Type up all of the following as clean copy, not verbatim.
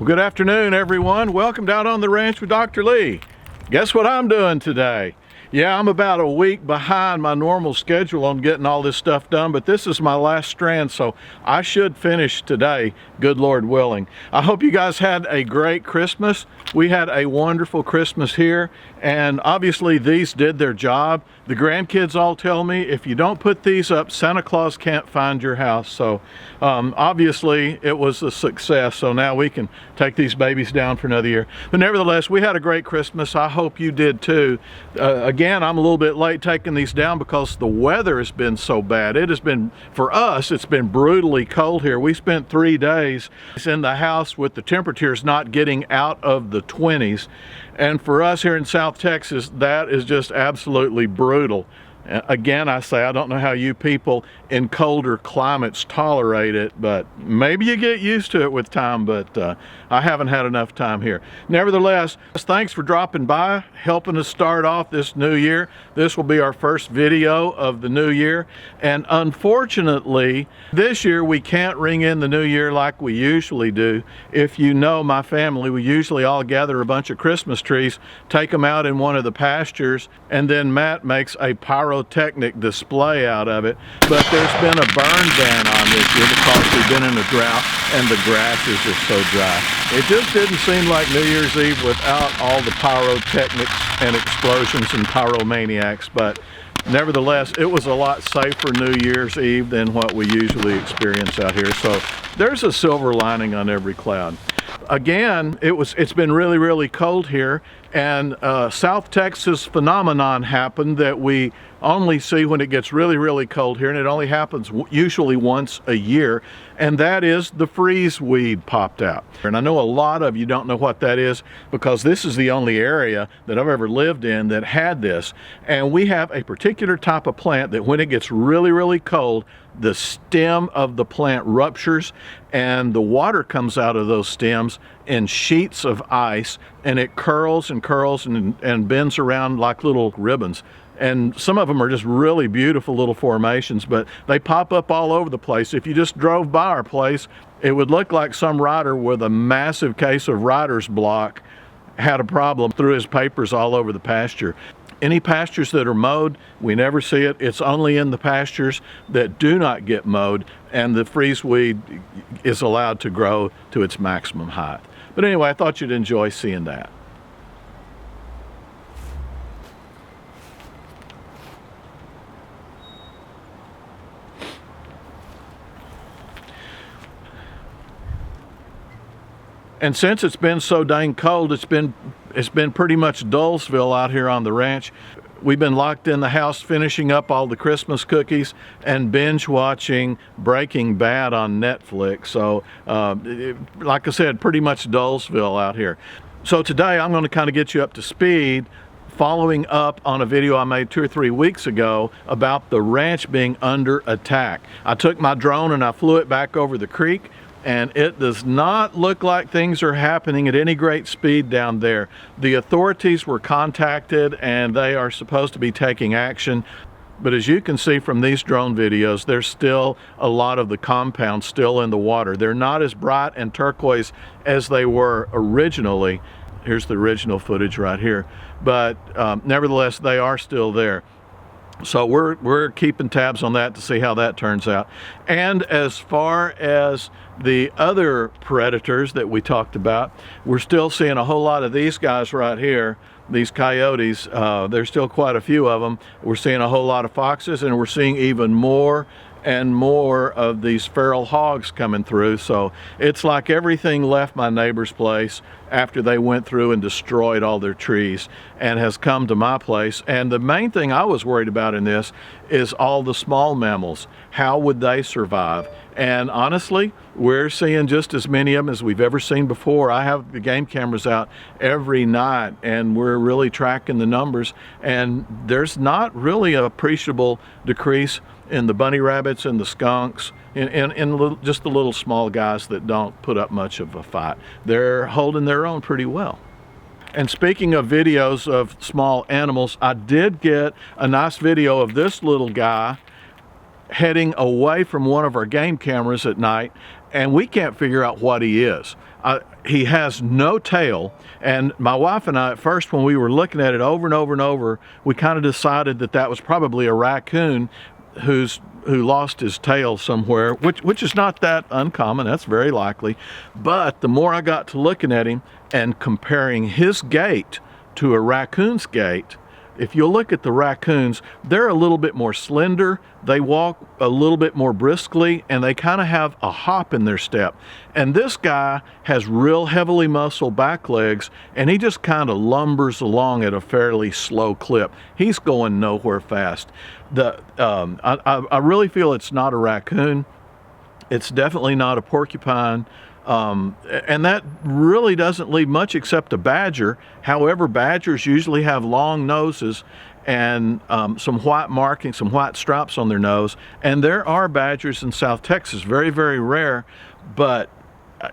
Well, good afternoon, everyone. Welcome down on the ranch with Dr. Lee. Guess what I'm doing today? Yeah, I'm about a week behind my normal schedule on getting all this stuff done, but this is my last strand, so I should finish today, good Lord willing. I hope you guys had a great Christmas. We had a wonderful Christmas here, and obviously these did their job. The grandkids all tell me, if you don't put these up, Santa Claus can't find your house. So obviously it was a success, so now we can take these babies down for another year. But nevertheless, we had a great Christmas. I hope you did too. Again, I'm a little bit late taking these down because the weather has been so bad. It has been, for us, it's been brutally cold here. We spent 3 days in the house with the temperatures not getting out of the 20s. And for us here in South Texas, that is just absolutely brutal. Again, I say, I don't know how you people in colder climates tolerate it, but maybe you get used to it with time, but I haven't had enough time here. Nevertheless, thanks for dropping by, helping us start off this new year. This will be our first video of the new year, and unfortunately, this year we can't ring in the new year like we usually do. If you know my family, we usually all gather a bunch of Christmas trees, take them out in one of the pastures, and then Matt makes a pyrotechnic display out of it. But there's been a burn ban on this year because we've been in a drought and the grass is just so dry. It just didn't seem like New Year's Eve without all the pyrotechnics and explosions and pyromaniacs, but nevertheless, it was a lot safer New Year's Eve than what we usually experience out here. So there's a silver lining on every cloud. Again, it's been really, really cold here, and South Texas phenomenon happened that we only see when it gets really, really cold here, and it only happens usually once a year, and that is the freeze weed popped out. And I know a lot of you don't know what that is because this is the only area that I've ever lived in that had this. And we have a particular type of plant that when it gets really, really cold, the stem of the plant ruptures and the water comes out of those stems in sheets of ice, and it curls and curls and bends around like little ribbons. And some of them are just really beautiful little formations, but they pop up all over the place. If you just drove by our place, it would look like some writer with a massive case of writer's block had a problem, threw his papers all over the pasture. Any pastures that are mowed, we never see it. It's only in the pastures that do not get mowed, and the freeze weed is allowed to grow to its maximum height. But anyway, I thought you'd enjoy seeing that. And since it's been so dang cold, it's been pretty much Dullsville out here on the ranch. We've been locked in the house finishing up all the Christmas cookies and binge watching Breaking Bad on Netflix. So like I said, pretty much Dullsville out here. So today I'm going to kind of get you up to speed, following up on a video I made 2 or 3 weeks ago about the ranch being under attack. I took my drone and I flew it back over the creek, and it does not look like things are happening at any great speed down there. The authorities were contacted and they are supposed to be taking action. But as you can see from these drone videos, there's still a lot of the compound still in the water. They're not as bright and turquoise as they were originally. Here's the original footage right here. But nevertheless, they are still there. So we're keeping tabs on that to see how that turns out. And as far as the other predators that we talked about, we're still seeing a whole lot of these guys right here, these coyotes. There's still quite a few of them. We're seeing a whole lot of foxes, and we're seeing even more and more of these feral hogs coming through. So it's like everything left my neighbor's place after they went through and destroyed all their trees and has come to my place. And the main thing I was worried about in this is all the small mammals. How would they survive? And honestly, we're seeing just as many of them as we've ever seen before. I have the game cameras out every night, and we're really tracking the numbers, and there's not really an appreciable decrease in the bunny rabbits and the skunks, in just the little small guys that don't put up much of a fight. They're holding their own pretty well. And speaking of videos of small animals, I did get a nice video of this little guy heading away from one of our game cameras at night, and we can't figure out what he is. He has no tail, and my wife and I at first, when we were looking at it over and over and over, we kind of decided that that was probably a raccoon who lost his tail somewhere, which is not that uncommon. That's very likely. But the more I got to looking at him and comparing his gait to a raccoon's gait, if you look at the raccoons, they're a little bit more slender, they walk a little bit more briskly, and they kind of have a hop in their step. And this guy has real heavily muscled back legs, and he just kind of lumbers along at a fairly slow clip. He's going nowhere fast. I really feel it's not a raccoon. It's definitely not a porcupine. And that really doesn't leave much except a badger. However, badgers usually have long noses and some white markings, some white stripes on their nose. And there are badgers in South Texas, very, very rare, but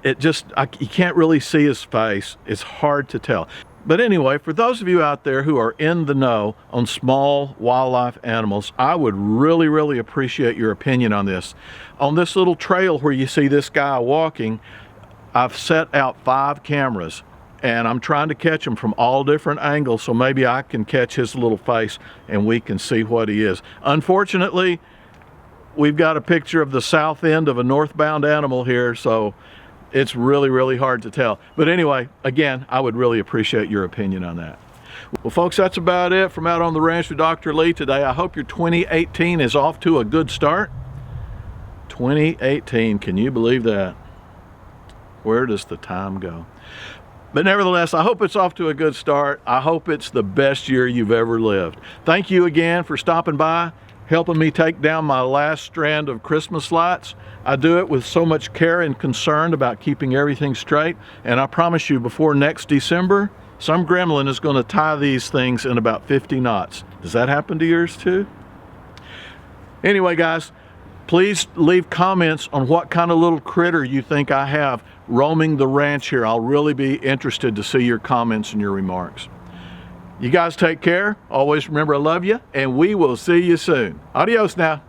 you can't really see his face. It's hard to tell. But anyway, for those of you out there who are in the know on small wildlife animals, I would really, really appreciate your opinion on this. On this little trail where you see this guy walking, I've set out 5 cameras, and I'm trying to catch him from all different angles, so maybe I can catch his little face and we can see what he is. Unfortunately, we've got a picture of the south end of a northbound animal here, so it's really, really hard to tell. But anyway, again, I would really appreciate your opinion on that. Well, folks, that's about it from Out on the Ranch with Dr. Lee today. I hope your 2018 is off to a good start. 2018, can you believe that? Where does the time go? But nevertheless, I hope it's off to a good start. I hope it's the best year you've ever lived. Thank you again for stopping by, helping me take down my last strand of Christmas lights. I do it with so much care and concern about keeping everything straight, and I promise you, before next December, some gremlin is going to tie these things in about 50 knots. Does that happen to yours too? Anyway, guys, please leave comments on what kind of little critter you think I have roaming the ranch here. I'll really be interested to see your comments and your remarks. You guys take care. Always remember I love you, and we will see you soon. Adios now.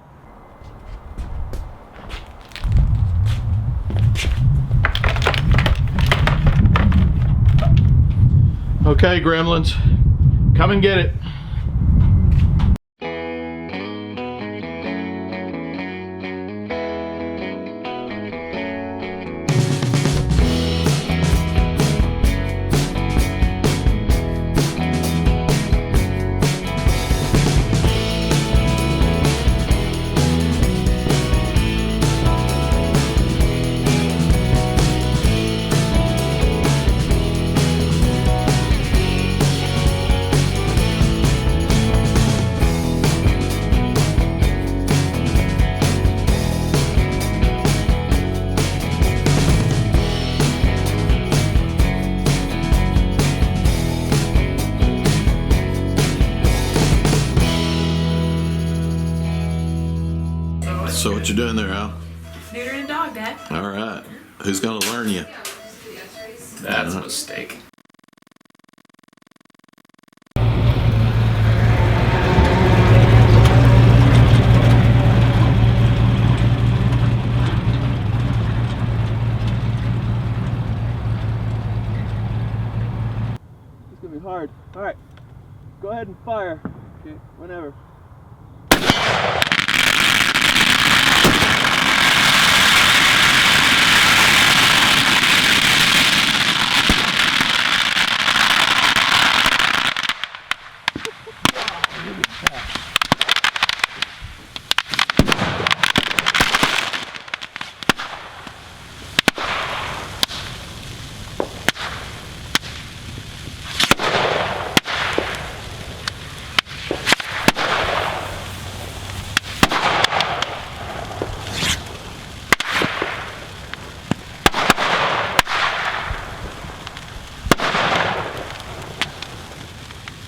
Okay, gremlins, come and get it. So what you doing there, Al? Neutering a dog, Dad. All right. Who's going to learn you? That's a mistake. It's gonna be hard. All right, go ahead and fire. Okay, whenever.